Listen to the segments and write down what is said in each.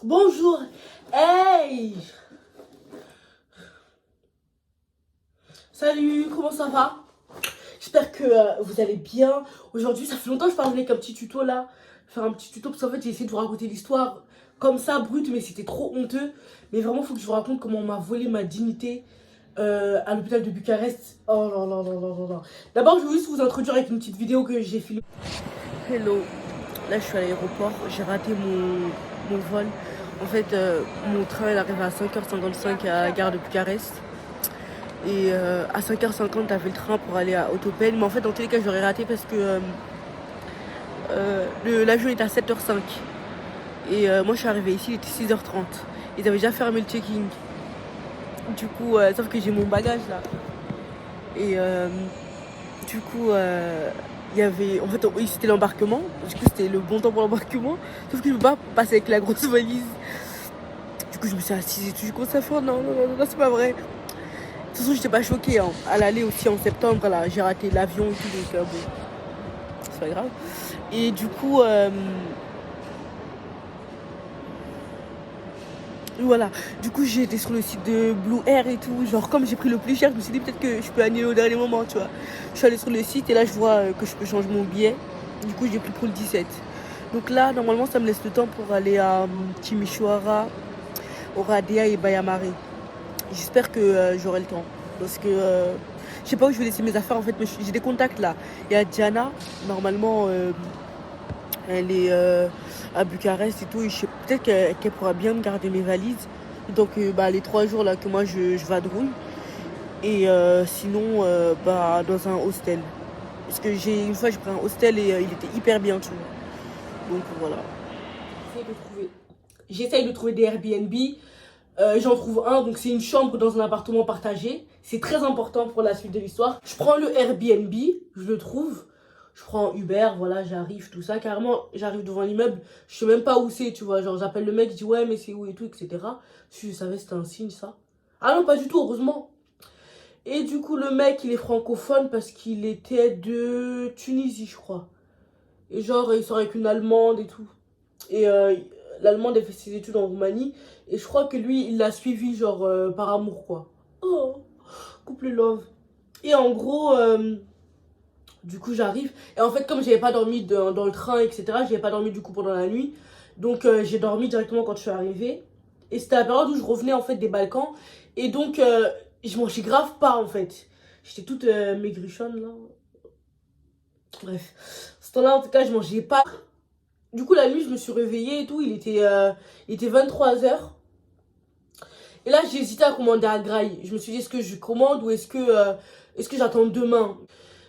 Bonjour. Hey. Salut, comment ça va? J'espère que vous allez bien. Aujourd'hui, ça fait longtemps que je parlais avec un petit tuto là. Faire un petit tuto parce qu'en fait, j'ai essayé de vous raconter l'histoire comme ça, brute, mais c'était trop honteux. Mais vraiment, il faut que je vous raconte comment on m'a volé ma dignité à l'hôpital de Bucarest. Oh là là là là là là. D'abord, je veux juste vous introduire avec une petite vidéo que j'ai filmée. Hello. Là, je suis à l'aéroport. J'ai raté mon vol. En fait, mon train il arrive à 5h55 à la gare de Bucarest. Et à 5h50, t'avais le train pour aller à Autopen. Mais en fait, dans tous les cas, j'aurais raté parce que l'avion est à 7h05. Et moi, je suis arrivée ici, il était 6h30. Ils avaient déjà fermé le checking. Du coup, sauf que j'ai mon bagage là. Et du coup, il y avait. En fait, oui, c'était l'embarquement. Du coup, c'était le bon temps pour l'embarquement. Sauf que je ne peux pas passer avec la grosse valise. Du coup, je me suis assise et tout. Je commence à faire non, non, non, non, c'est pas vrai. De toute façon, j'étais pas choquée. Hein. À l'aller aussi en septembre, là, j'ai raté l'avion et tout. Donc, bon, c'est pas grave. Et du coup, voilà. Du coup, j'ai été sur le site de Blue Air et tout. Genre, comme j'ai pris le plus cher, je me suis dit peut-être que je peux annuler au dernier moment, tu vois. Je suis allée sur le site et là, je vois que je peux changer mon billet. Du coup, j'ai pris pour le 17. Donc là, normalement, ça me laisse le temps pour aller à Timișoara, Oradea et Baia Mare. J'espère que j'aurai le temps. Parce que je sais pas où je vais laisser mes affaires en fait, mais j'ai des contacts là. Il y a Diana, normalement, elle est à Bucarest et tout. Et peut-être qu'elle pourra bien me garder mes valises. Donc les 3 jours là que moi je vadrouille. Et sinon, dans un hostel. Parce que une fois j'ai pris un hostel et il était hyper bien, tu vois. Donc voilà. J'essaye de trouver des Airbnb. J'en trouve un, donc c'est une chambre dans un appartement partagé. C'est très important pour la suite de l'histoire. Je prends le Airbnb, je le trouve. Je prends Uber, voilà, j'arrive, tout ça. Carrément, j'arrive devant l'immeuble, je sais même pas où c'est, tu vois. Genre, j'appelle le mec, je dis ouais, mais c'est où et tout, etc. Si je savais, c'était un signe, ça. Ah non, pas du tout, heureusement. Et du coup, le mec, il est francophone parce qu'il était de Tunisie, je crois. Et genre, il sort avec une Allemande et tout. Et l'Allemande, elle fait ses études en Roumanie. Et je crois que lui, il l'a suivi, genre, par amour, quoi. Oh, couple love. Et en gros, du coup, j'arrive. Et en fait, comme j'avais pas dormi dans le train, etc., j'avais pas dormi du coup pendant la nuit. Donc, j'ai dormi directement quand je suis arrivée. Et c'était la période où je revenais, en fait, des Balkans. Et donc, je mangeais grave pas, en fait. J'étais toute maigrichonne, là. Bref. Ce temps-là, en tout cas, je mangeais pas. Du coup, la nuit, je me suis réveillée et tout. Il était 23h. Et là, j'ai hésité à commander à Grail. Je me suis dit, est-ce que je commande ou est-ce que j'attends demain?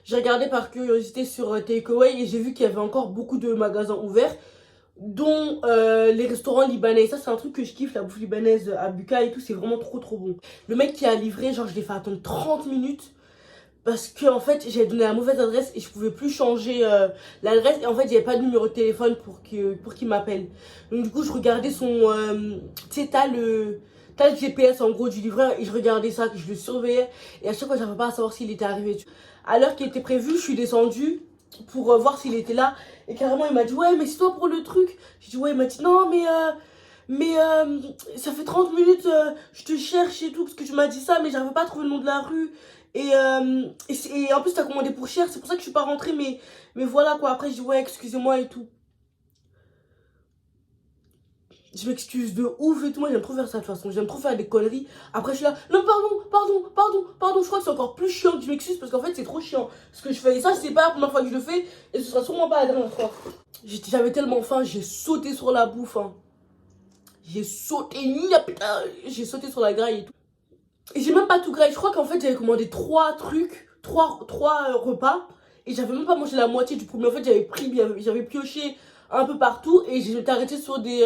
J'ai regardé par curiosité sur Takeaway et j'ai vu qu'il y avait encore beaucoup de magasins ouverts, dont les restaurants libanais. Ça, c'est un truc que je kiffe, la bouffe libanaise à Buka et tout. C'est vraiment trop, trop bon. Le mec qui a livré, genre, je l'ai fait attendre 30 minutes. Parce que en fait j'avais donné la mauvaise adresse et je pouvais plus changer l'adresse et en fait j'avais pas de numéro de téléphone pour qu'il m'appelle. Donc du coup je regardais son tu sais t'as le GPS en gros du livreur et je regardais ça, que je le surveillais et à chaque fois j'arrivais pas à savoir s'il était arrivé. À l'heure qui était prévue, je suis descendue pour voir s'il était là et carrément il m'a dit ouais mais c'est toi pour le truc. J'ai dit ouais, il m'a dit non mais ça fait 30 minutes, je te cherche et tout, parce que tu m'as dit ça, mais j'arrive pas à trouver le nom de la rue. Et en plus, t'as commandé pour cher, c'est pour ça que je suis pas rentrée, mais voilà quoi. Après, je dis ouais, excusez-moi et tout. Je m'excuse de ouf et tout. Moi, j'aime trop faire ça de toute façon. J'aime trop faire des conneries. Après, je suis là, non, pardon. Je crois que c'est encore plus chiant que je m'excuse parce qu'en fait, c'est trop chiant ce que je fais. Et ça, c'est pas la première fois que je le fais et ce sera sûrement pas la dernière fois. J'avais tellement faim, j'ai sauté sur la bouffe. Hein. J'ai sauté, j'ai sauté sur la graille et tout. Et j'ai même pas tout graille. Je crois qu'en fait, j'avais commandé 3 trucs, 3 repas. Et j'avais même pas mangé la moitié du premier. En fait, j'avais pioché un peu partout. Et j'étais arrêtée sur des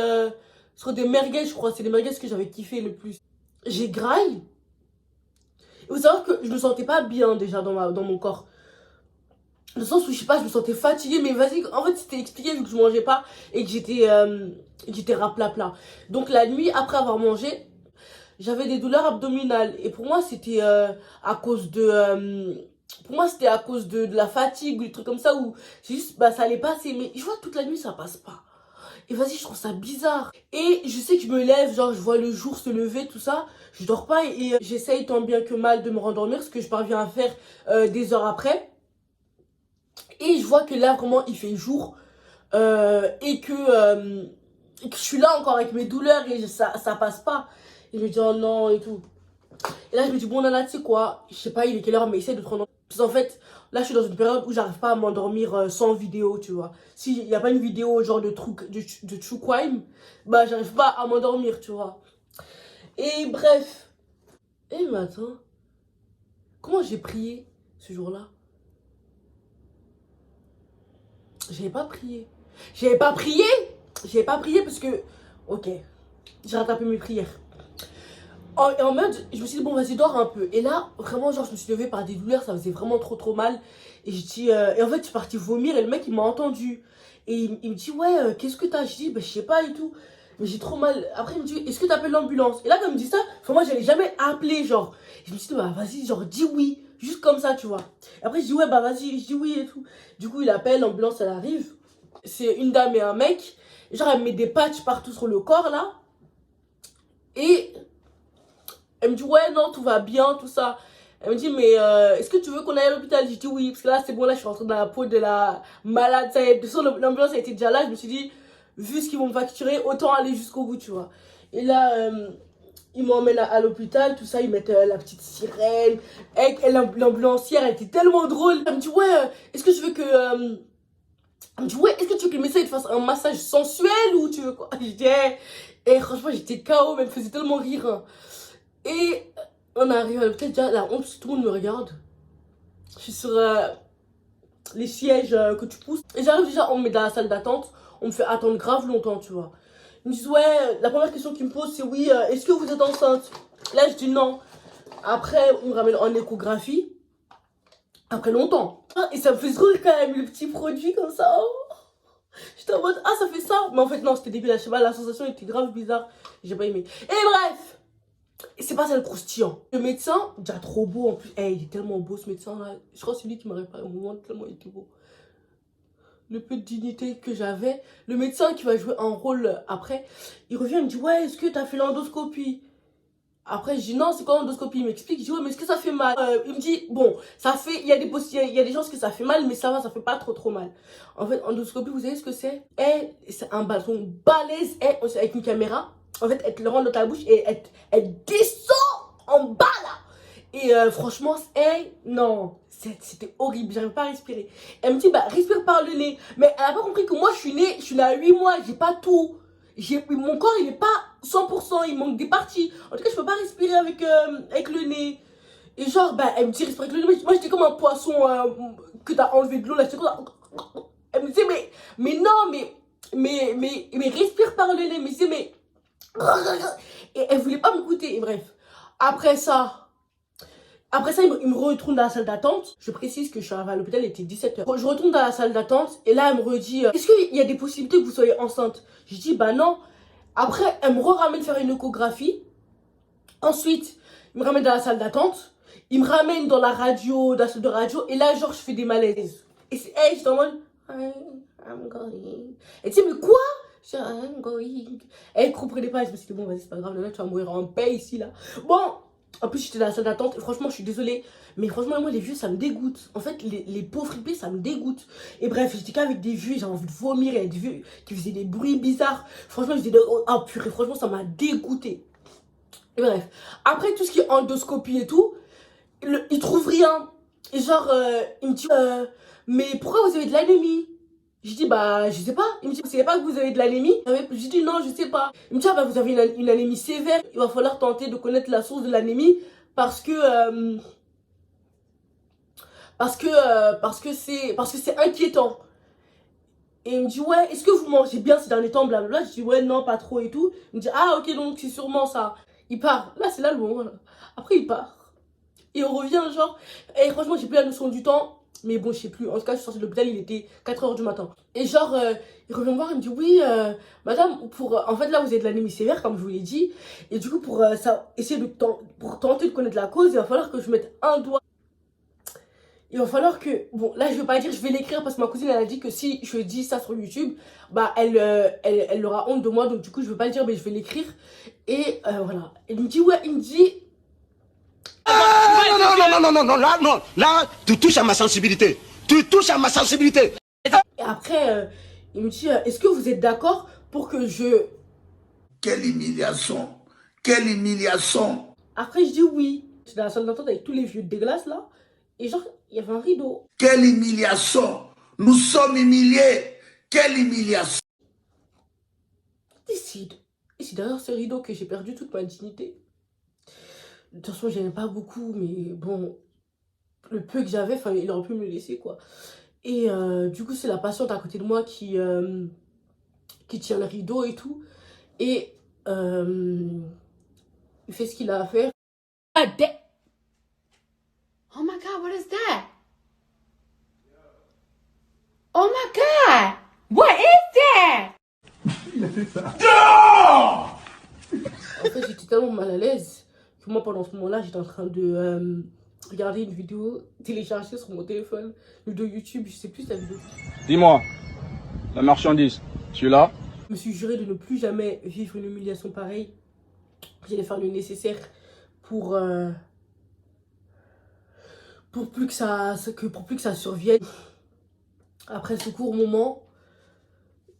merguez, je crois. C'est les merguez que j'avais kiffé le plus. J'ai graille. Il faut savoir que je me sentais pas bien déjà dans mon corps. Dans le sens où, je sais pas, je me sentais fatiguée. Mais vas-y, en fait, c'était expliqué vu que je mangeais pas. Et que j'étais raplapla. Donc la nuit, après avoir mangé, j'avais des douleurs abdominales et pour moi c'était à cause de de la fatigue ou des trucs comme ça où c'est juste ça allait passer mais je vois toute la nuit ça passe pas Et vas-y, je trouve ça bizarre. Et je sais que je me lève, genre je vois le jour se lever, tout ça. Je dors pas et j'essaye tant bien que mal de me rendormir, ce que je parviens à faire des heures après. Et je vois que là, vraiment, il fait jour. Et que je suis là encore avec mes douleurs et ça passe pas. Et je me dis, oh non, et tout. Et là, je me dis, bon, Nana, tu sais quoi, je sais pas, il est quelle heure, mais essaie de te rendre. Parce qu'en fait, là, je suis dans une période où j'arrive pas à m'endormir sans vidéo, tu vois. S'il y a pas une vidéo genre de true crime, bah, j'arrive pas à m'endormir, tu vois. Et bref. Et mais attends, comment j'ai prié ce jour-là? J'avais pas prié. J'avais pas prié. J'avais pas prié parce que, ok, j'ai rattrapé mes prières. En mode, je me suis dit, bon, vas-y, dors un peu. Et là, vraiment, genre, je me suis levée par des douleurs, ça faisait vraiment trop mal. Et je dis, et en fait, je suis partie vomir et le mec, il m'a entendu. Et il me dit, ouais, qu'est-ce que t'as? Je dis, bah, je sais pas et tout. Mais j'ai trop mal. Après, il me dit, est-ce que t'appelles l'ambulance? Et là, quand il me dit ça, enfin, moi, j'allais jamais appeler, genre. Je me suis dit, bah, vas-y, genre, dis oui. Juste comme ça, tu vois. Et après, je dis, ouais, bah, vas-y, je dis oui et tout. Du coup, il appelle, l'ambulance, elle arrive. C'est une dame et un mec. Genre, elle me met des patchs partout sur le corps, là. Et elle me dit, ouais, non, tout va bien, tout ça. Elle me dit, mais est-ce que tu veux qu'on aille à l'hôpital? J'ai dit oui, parce que là, c'est bon, là, je suis rentrée dans la peau de la malade. Ça y est, de toute façon, l'ambulance a été déjà là. Je me suis dit, vu ce qu'ils vont me facturer, autant aller jusqu'au bout, tu vois. Et là, ils m'emmènent à l'hôpital, tout ça, ils mettent la petite sirène. Et l'ambulancière, elle était tellement drôle. Elle me dit, ouais, est-ce que tu veux que. Elle me dit, ouais, est-ce que tu veux que le médecin il te fasse un massage sensuel ou tu veux quoi? Je dis, franchement, j'étais KO, mais elle me faisait tellement rire, hein. Et on arrive à l'hôpital, déjà la honte, tout le monde me regarde. Je suis sur les sièges que tu pousses. Et j'arrive déjà, on me met dans la salle d'attente. On me fait attendre grave longtemps, tu vois. Ils me disent, ouais, la première question qu'ils me posent, c'est oui, est-ce que vous êtes enceinte? Là, je dis non. Après, on me ramène en échographie. Après longtemps. Et ça me fait trop rire quand même, le petit produit comme ça. Oh. J'étais en mode, ah, ça fait ça. Mais en fait, non, c'était débile, je sais pas, la sensation était grave bizarre. J'ai pas aimé. Et bref. Et c'est pas ça le croustillant. Le médecin, déjà trop beau en plus. Il est tellement beau ce médecin là. Je crois que c'est lui qui m'a réparé au moment tellement il était beau. Le peu de dignité que j'avais. Le médecin qui va jouer un rôle après, il revient, il me dit, ouais, est-ce que t'as fait l'endoscopie? Après, je dis, non, c'est quoi l'endoscopie? Il m'explique, je dis, ouais, mais est-ce que ça fait mal? Il me dit, bon, ça fait, il y a des chances que ça fait mal, mais ça va, ça fait pas trop mal. En fait, endoscopie, vous savez ce que c'est? C'est un bâton balèze, avec une caméra. En fait, elle te le rentre dans ta bouche et elle descend en bas là. Et franchement, non, c'était horrible, j'arrive pas à respirer. Elle me dit, bah, respire par le nez. Mais elle a pas compris que moi, je suis née à 8 mois, j'ai pas tout. Mon corps, il est pas 100%, il manque des parties. En tout cas, je peux pas respirer avec le nez. Et genre, bah, elle me dit, respire avec le nez. Moi, j'étais comme un poisson que t'as enlevé de l'eau là. J'étais comme ça. Elle me dit, mais non, mais respire par le nez. Mais je dis, mais. Et elle voulait pas m'écouter. Et bref, après ça, il me retourne dans la salle d'attente. Je précise que je suis arrivée à l'hôpital, il était 17h. Je retourne dans la salle d'attente et là, elle me redit, est-ce qu'il y a des possibilités que vous soyez enceinte? Je dis, bah non. Après, elle me ramène faire une échographie. Ensuite, il me ramène dans la salle d'attente. Il me ramène dans la radio, dans la salle de radio. Et là, genre, je fais des malaises. Et c'est elle, j'étais en mode, I'm going. Elle dit, mais quoi? Je dis, I'm going. Elle comprenait pas. Je me suis dit, bon, vas-y, c'est pas grave, là, tu vas mourir en paix ici, là. Bon. En plus, j'étais dans la salle d'attente. Et franchement, je suis désolée. Mais franchement, moi, les vieux, ça me dégoûte. En fait, les pauvres fripés, ça me dégoûte. Et bref, j'étais qu'avec des vieux, j'ai envie de vomir. Il y a des vieux qui faisaient des bruits bizarres. Franchement, j'étais de... Oh purée, franchement, ça m'a dégoûté. Et bref, après tout ce qui est endoscopie et tout, il trouve rien. Et genre, il me dit, mais pourquoi vous avez de l'anémie? Je dis, bah, je sais pas. Il me dit, vous savez pas que vous avez de l'anémie? Je dis, non, je sais pas. Il me dit, ah, bah, vous avez une anémie sévère. Il va falloir tenter de connaître la source de l'anémie parce que c'est inquiétant. Et il me dit, ouais, est-ce que vous mangez bien ces derniers temps, blablabla. Je dis, ouais, non, pas trop et tout. Il me dit, ah, ok, donc c'est sûrement ça. Il part. Là, c'est là le moment, là. Après, il part. Et on revient, genre. Et franchement, j'ai plus la notion du temps. Mais bon, je sais plus. En tout cas, je suis sortie de l'hôpital, il était 4h du matin. Et genre, il revient me voir, il me dit, oui, madame, en fait, là, vous avez de l'anémie sévère, comme je vous l'ai dit. Et du coup, pour tenter de connaître la cause, il va falloir que je mette un doigt. Il va falloir que... Bon, là, je vais pas dire, je vais l'écrire parce que ma cousine, elle a dit que si je dis ça sur YouTube, bah, elle aura honte de moi. Donc, du coup, je vais pas le dire, mais je vais l'écrire. Et voilà. Il me dit, ouais, il me dit... Là, tu touches à ma sensibilité. Tu touches à ma sensibilité. Et après, il me dit, est-ce que vous êtes d'accord pour que je... Quelle humiliation! Quelle humiliation! Après, je dis oui. J'étais dans la salle d'attente avec tous les vieux dégueulasses, là. Et genre, il y avait un rideau. Quelle humiliation! Nous sommes humiliés! Quelle humiliation! Décide. Et c'est derrière ce rideau que j'ai perdu toute ma dignité. De toute façon, j'aimais pas beaucoup, mais bon, le peu que j'avais, il aurait pu me le laisser, quoi. Et du coup, c'est la patiente à côté de moi qui tient le rideau et tout. Et il fait ce qu'il a à faire. Oh my God, what is that? Oh my God, what is that? En fait, j'étais tellement mal à l'aise que moi, pendant ce moment-là, j'étais en train de regarder une vidéo téléchargée sur mon téléphone, une vidéo YouTube, je sais plus la vidéo. Dis-moi, la marchandise, tu l'as? Je me suis juré de ne plus jamais vivre une humiliation pareille. J'allais faire le nécessaire pour plus que ça survienne. Après ce court moment,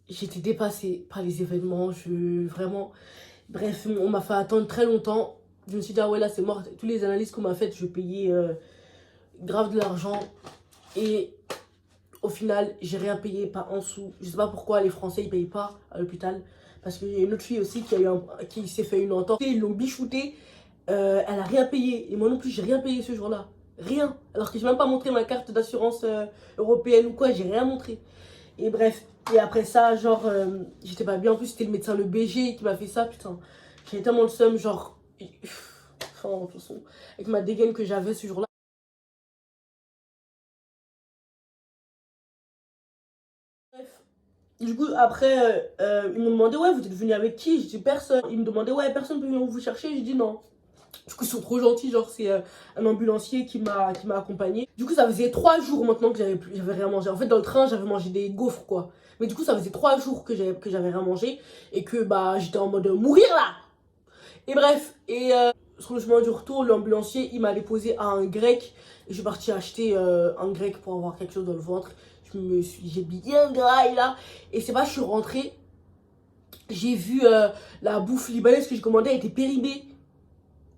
j'étais dépassée par les événements. Vraiment, bref, on m'a fait attendre très longtemps. Je me suis dit, ah ouais, là c'est mort. Toutes les analyses qu'on m'a faites, je payais grave de l'argent. Et au final, j'ai rien payé, pas un sou. Je sais pas pourquoi les Français ils payent pas à l'hôpital. Parce qu'il y a une autre fille aussi qui s'est fait une entorse. Ils l'ont bichoutée. Elle a rien payé. Et moi non plus, j'ai rien payé ce jour-là. Rien. Alors que j'ai même pas montré ma carte d'assurance européenne ou quoi. J'ai rien montré. Et bref. Et après ça, genre, j'étais pas bien. En plus, c'était le médecin, le BG, qui m'a fait ça. Putain, j'avais tellement le seum. Genre, enfin, de toute façon, avec ma dégaine que j'avais ce jour-là. Bref. Du coup, après, ils m'ont demandé, ouais, vous êtes venu avec qui? Je dis personne. Ils me demandaient, ouais, personne peut venir vous chercher? Je dis non. Du coup, ils sont trop gentils, genre, c'est un ambulancier qui m'a accompagné. Du coup, ça faisait 3 jours maintenant que j'avais rien mangé. En fait, dans le train, j'avais mangé des gaufres, quoi. Mais du coup, ça faisait 3 jours que j'avais rien mangé et que, bah, j'étais en mode mourir là. Et bref, sur le chemin du retour, l'ambulancier, il m'a déposé à un grec. Et je suis partie acheter un grec pour avoir quelque chose dans le ventre. J'ai bien graille là. Et c'est pas, je suis rentrée. J'ai vu la bouffe libanaise que j'ai commandée, elle était périmée.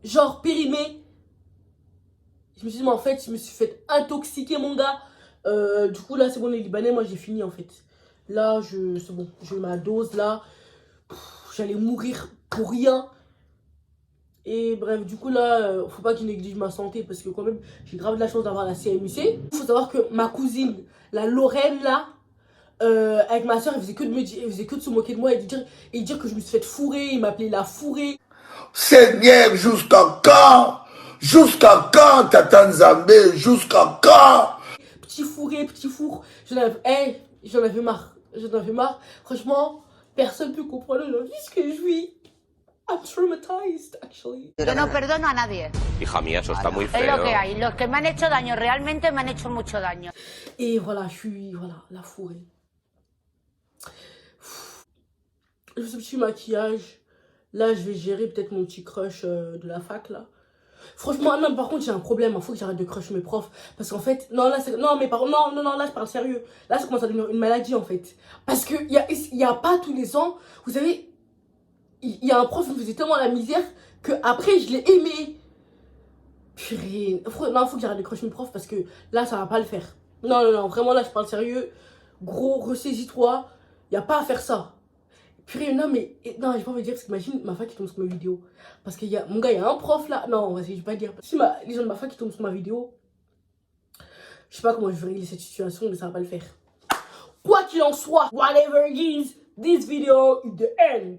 Genre périmée. Je me suis dit, mais en fait, je me suis fait intoxiquer, mon gars. Du coup, là, c'est bon, les Libanais, moi, j'ai fini, en fait. Là, c'est bon, j'ai eu ma dose, là. J'allais mourir pour rien. Et bref, du coup, là, faut pas que je néglige ma santé, parce que quand même, j'ai grave de la chance d'avoir la CMUC. Il faut savoir que ma cousine, la Lorraine, là, avec ma soeur, elle faisait que de se moquer de moi et de dire que je me suis fait fourrer. Il m'appelait la fourrée. Seigneur, jusqu'à quand? Jusqu'à quand, Tata Nzambé? Jusqu'à quand? Petit fourré, petit four. J'en avais marre. J'en avais marre. Franchement, personne peut comprendre la vie que je vis. I'm traumatized, actually. Yo no perdono a nadie. Hija mía, eso está muy Es feo. lo que hay. Los que me han hecho daño realmente me han hecho mucho daño. Et voilà, je suis, voilà, la fourrée. Je fais ce petit maquillage. Là, je vais gérer peut-être mon petit crush de la fac, là. Franchement, non, par contre, j'ai un problème. Il faut que j'arrête de crush mes profs. Parce qu'en fait, non, là, non, mais par non, là, je parle sérieux. Là, ça commence à devenir une maladie, en fait. Parce qu'il y a pas tous les ans, vous savez, il y a un prof qui me faisait tellement la misère que après je l'ai aimé. Purée. Non, faut que j'arrête de crush mes profs parce que là, ça va pas le faire. Non, vraiment, là, je parle sérieux. Gros, ressaisis-toi. Il y a pas à faire ça. Purée, non, mais non, j'ai pas envie de dire parce qu'imagine ma fac qui tombe sur ma vidéo. Parce qu'il y a, mon gars, il y a un prof là. Non, vas-y, je vais pas dire. Si les gens de ma fac qui tombent sur ma vidéo, je sais pas comment je vais régler cette situation, mais ça va pas le faire. Quoi qu'il en soit, whatever it is, this video is the end.